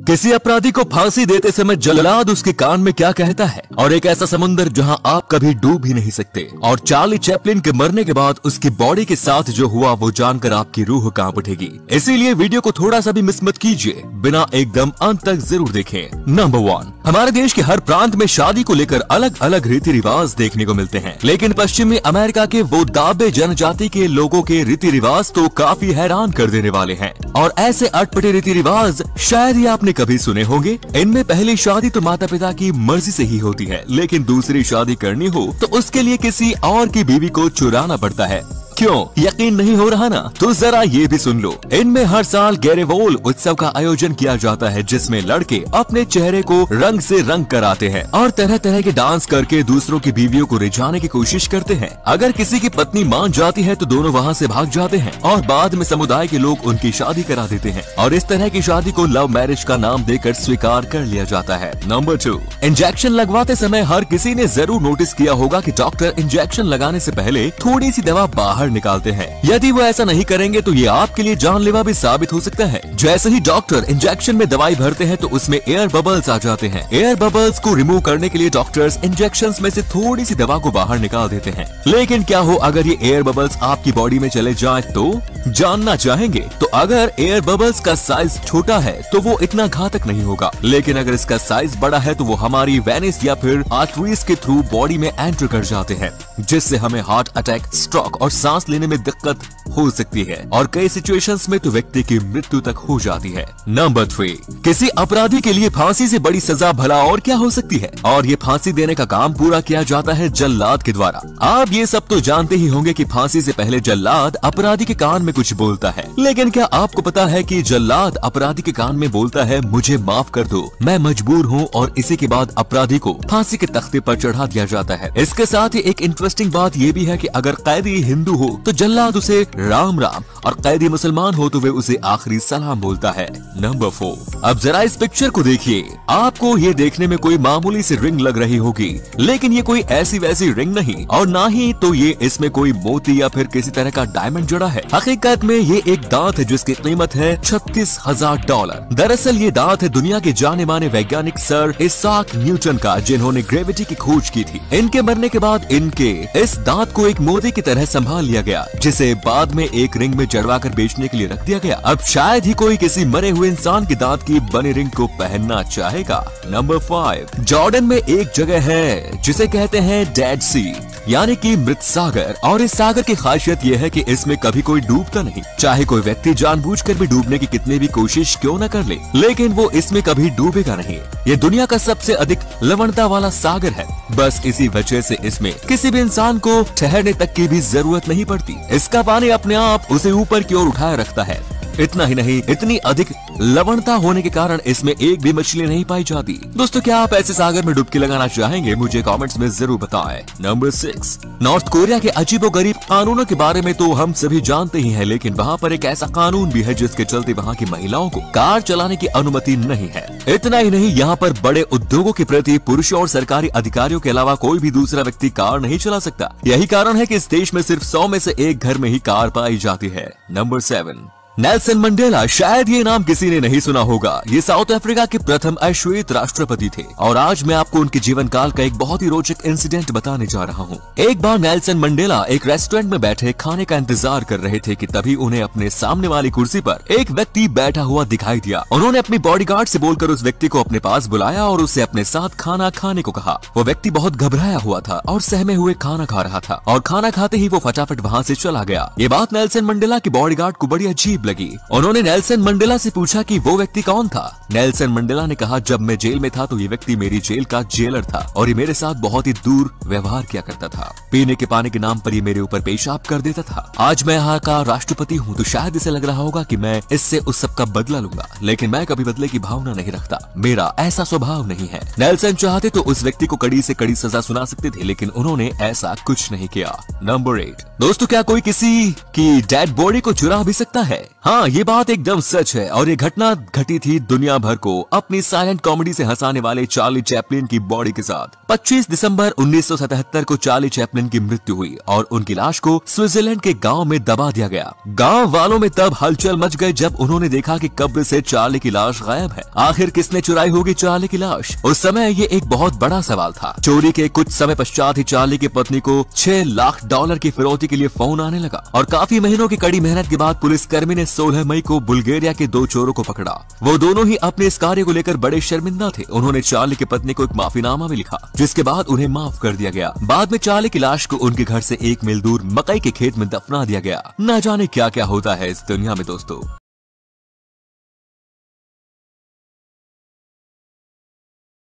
किसी अपराधी को फांसी देते समय जल्लाद उसके कान में क्या कहता है, और एक ऐसा समुंदर जहां आप कभी डूब ही नहीं सकते। और चार्ली चैपलिन के मरने के बाद उसकी बॉडी के साथ जो हुआ वो जानकर आपकी रूह कांप उठेगी। इसीलिए वीडियो को थोड़ा सा भी मिस मत कीजिए, बिना एकदम अंत तक जरूर देखें। नंबर 1, हमारे देश के हर प्रांत में शादी को लेकर अलग अलग रीति रिवाज देखने को मिलते हैं, लेकिन पश्चिमी अमेरिका के वो दाबे जनजाति के लोगों के रीति रिवाज तो काफी हैरान कर देने वाले हैं। और ऐसे अटपटे रीति रिवाज शायद ही आपने कभी सुने होंगे। इनमें पहली शादी तो माता पिता की मर्जी से ही होती है, लेकिन दूसरी शादी करनी हो तो उसके लिए किसी और की बीवी को चुराना पड़ता है। क्यों यकीन नहीं हो रहा ना? तो जरा ये भी सुन लो। इनमें हर साल गैरेवोल उत्सव का आयोजन किया जाता है, जिसमें लड़के अपने चेहरे को रंग से रंग कराते हैं और तरह तरह के डांस करके दूसरों की बीवियों को रिझाने की कोशिश करते हैं। अगर किसी की पत्नी मान जाती है तो दोनों वहाँ से भाग जाते हैं और बाद में समुदाय के लोग उनकी शादी करा देते हैं, और इस तरह की शादी को लव मैरिज का नाम देकर स्वीकार कर लिया जाता है। नंबर 2, इंजेक्शन लगवाते समय हर किसी ने जरूर नोटिस किया होगा कि डॉक्टर इंजेक्शन लगाने से पहले थोड़ी सी दवा बाहर निकालते हैं। यदि वो ऐसा नहीं करेंगे तो ये आपके लिए जानलेवा भी साबित हो सकता है। जैसे ही डॉक्टर इंजेक्शन में दवाई भरते हैं तो उसमें एयर बबल्स आ जाते हैं। एयर बबल्स को रिमूव करने के लिए डॉक्टर्स इंजेक्शंस में से थोड़ी सी दवा को बाहर निकाल देते हैं। लेकिन क्या हो अगर ये एयर बबल्स आपकी बॉडी में चले जाएं तो? जानना चाहेंगे? तो अगर एयर बबल्स का साइज छोटा है तो वो इतना घातक नहीं होगा, लेकिन अगर इसका साइज बड़ा है तो वो हमारी वेनिस या फिर आर्टरीज के थ्रू बॉडी में एंटर कर जाते हैं, जिससे हमें हार्ट अटैक, स्ट्रोक और सांस लेने में दिक्कत हो सकती है, और कई सिचुएशंस में तो व्यक्ति की मृत्यु तक हो जाती है। नंबर 3, किसी अपराधी के लिए फांसी से बड़ी सजा भला और क्या हो सकती है, और ये फांसी देने का काम पूरा किया जाता है जल्लाद के द्वारा। आप ये सब तो जानते ही होंगे कि फांसी से पहले जल्लाद अपराधी के कान में कुछ बोलता है, लेकिन क्या आपको पता है कि जल्लाद अपराधी के कान में बोलता है, मुझे माफ कर दो, मैं मजबूर हूँ, और इसी के बाद अपराधी को फांसी के तख्ते पर चढ़ा दिया जाता है। इसके साथ ही एक इंटरेस्टिंग बात ये भी है कि अगर कैदी हिंदू हो तो जल्लाद उसे राम राम, और कैदी मुसलमान हो तो वे उसे आखिरी सलाम बोलता है। नंबर 4, अब जरा इस पिक्चर को देखिए। आपको ये देखने में कोई मामूली सी रिंग लग रही होगी, लेकिन ये कोई ऐसी वैसी रिंग नहीं, और ना ही तो ये इसमें कोई मोती या फिर किसी तरह का डायमंड जड़ा है। हकीकत में ये एक दांत है जिसकी कीमत है $36,000। दरअसल ये दांत है दुनिया के जाने माने वैज्ञानिक सर इसाक न्यूटन का, जिन्होंने ग्रेविटी की खोज की थी। इनके मरने के बाद इनके इस दांत को एक मोती की तरह संभाल लिया गया, जिसे बाद में एक रिंग में जड़वा कर बेचने के लिए रख दिया गया। अब शायद ही कोई किसी मरे हुए इंसान के दांत की बनी रिंग को पहनना चाहेगा। नंबर 5, जॉर्डन में एक जगह है जिसे कहते हैं डेड सी, यानी कि मृत सागर, और इस सागर की खासियत यह है कि इसमें कभी कोई डूबता नहीं। चाहे कोई व्यक्ति जानबूझकर भी डूबने की कितनी भी कोशिश क्यों न कर ले, लेकिन वो इसमें कभी डूबेगा नहीं। ये दुनिया का सबसे अधिक लवणता वाला सागर है। बस इसी वजह से इसमें किसी भी इंसान को ठहरने तक की भी जरूरत नहीं पड़ती। इसका पानी अपने आप उसे ऊपर की ओर उठाए रखता है। इतना ही नहीं, इतनी अधिक लवणता होने के कारण इसमें एक भी मछली नहीं पाई जाती। दोस्तों, क्या आप ऐसे सागर में डुबकी लगाना चाहेंगे? मुझे कमेंट्स में जरूर बताएं। नंबर 6, नॉर्थ कोरिया के अजीबोगरीब कानूनों के बारे में तो हम सभी जानते ही हैं, लेकिन वहाँ पर एक ऐसा कानून भी है जिसके चलते वहाँ की महिलाओं को कार चलाने की अनुमति नहीं है। इतना ही नहीं, यहाँ पर बड़े उद्योगों के प्रति पुरुषों और सरकारी अधिकारियों के अलावा कोई भी दूसरा व्यक्ति कार नहीं चला सकता। यही कारण है कि इस देश में सिर्फ 100 में से एक घर में ही कार पाई जाती है। Number 7, Nelson Mandela. शायद ये नाम किसी ने नहीं सुना होगा। ये साउथ अफ्रीका के प्रथम अश्वेत राष्ट्रपति थे, और आज मैं आपको उनके जीवन काल का एक बहुत ही रोचक इंसिडेंट बताने जा रहा हूँ। एक बार नेल्सन मंडेला एक रेस्टोरेंट में बैठे खाने का इंतजार कर रहे थे कि तभी उन्हें अपने सामने वाली कुर्सी पर एक व्यक्ति बैठा हुआ दिखाई दिया। उन्होंने अपनी बॉडीगार्ड से बोलकर उस व्यक्ति को अपने पास बुलाया और उससे अपने साथ खाना खाने को कहा। वो व्यक्ति बहुत घबराया हुआ था और सहमे हुए खाना खा रहा था, और खाना खाते ही वो फटाफट वहाँ से चला गया। ये बात नेल्सन मंडेला की बॉडीगार्ड को बड़ी अजीब लगी। उन्होंने नेल्सन मंडेला से पूछा कि वो व्यक्ति कौन था। नेल्सन मंडेला ने कहा, जब मैं जेल में था तो ये व्यक्ति मेरी जेल का जेलर था, और ये मेरे साथ बहुत ही दूर व्यवहार किया करता था। पीने के पानी के नाम पर ये मेरे ऊपर पेशाब कर देता था। आज मैं यहाँ का राष्ट्रपति हूँ तो शायद इसे लग रहा होगा कि मैं इससे उस सब का बदला लूंगा, लेकिन मैं कभी बदले की भावना नहीं रखता। मेरा ऐसा स्वभाव नहीं है। नेल्सन चाहते तो उस व्यक्ति को कड़ी से कड़ी सजा सुना सकते थे, लेकिन उन्होंने ऐसा कुछ नहीं किया। नंबर 8, दोस्तों, क्या कोई किसी की डेड बॉडी को चुरा भी सकता है? हाँ, ये बात एकदम सच है और ये घटना घटी थी दुनिया भर को अपनी साइलेंट कॉमेडी से हंसाने वाले चार्ली चैपलिन की बॉडी के साथ। 25 दिसंबर 1977 को चार्ली चैपलिन की मृत्यु हुई और उनकी लाश को स्विट्जरलैंड के गांव में दबा दिया गया। गांव वालों में तब हलचल मच गई जब उन्होंने देखा कि कब्र से चार्ली की लाश गायब है। आखिर किसने चुराई होगी चार्ली की लाश? उस समय ये एक बहुत बड़ा सवाल था। चोरी के कुछ समय पश्चात ही चार्ली की पत्नी को $6 लाख की फिरौती के लिए फोन आने लगा और काफी महीनों की कड़ी मेहनत के बाद पुलिसकर्मी ने 16 मई को बुल्गारिया के 2 चोरों को पकड़ा। वो दोनों ही अपने इस कार्य को लेकर बड़े शर्मिंदा थे। उन्होंने चार्ली की पत्नी को एक माफीनामा भी लिखा, जिसके बाद उन्हें माफ कर दिया गया। बाद में चार्ली की लाश को उनके घर से 1 मील दूर मकई के खेत में दफना दिया गया। न जाने क्या क्या होता है इस दुनिया में दोस्तों।